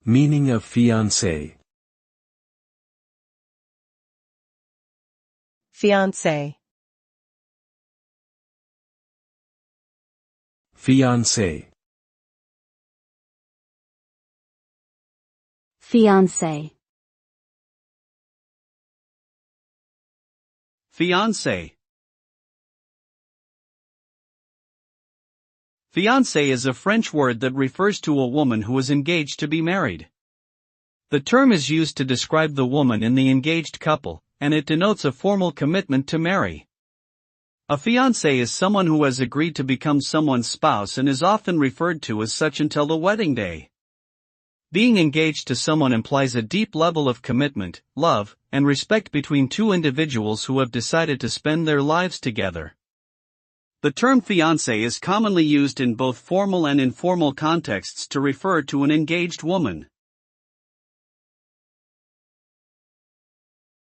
Meaning of fiancée. Fiancée. Fiancée. Fiancé. Fiancée. Fiancée is a French word that refers to a woman who is engaged to be married. The term is used to describe the woman in the engaged couple, and it denotes a formal commitment to marry. A fiancé is someone who has agreed to become someone's spouse and is often referred to as such until the wedding day. Being engaged to someone implies a deep level of commitment, love, and respect between two individuals who have decided to spend their lives together. The term fiancé is commonly used in both formal and informal contexts to refer to an engaged woman.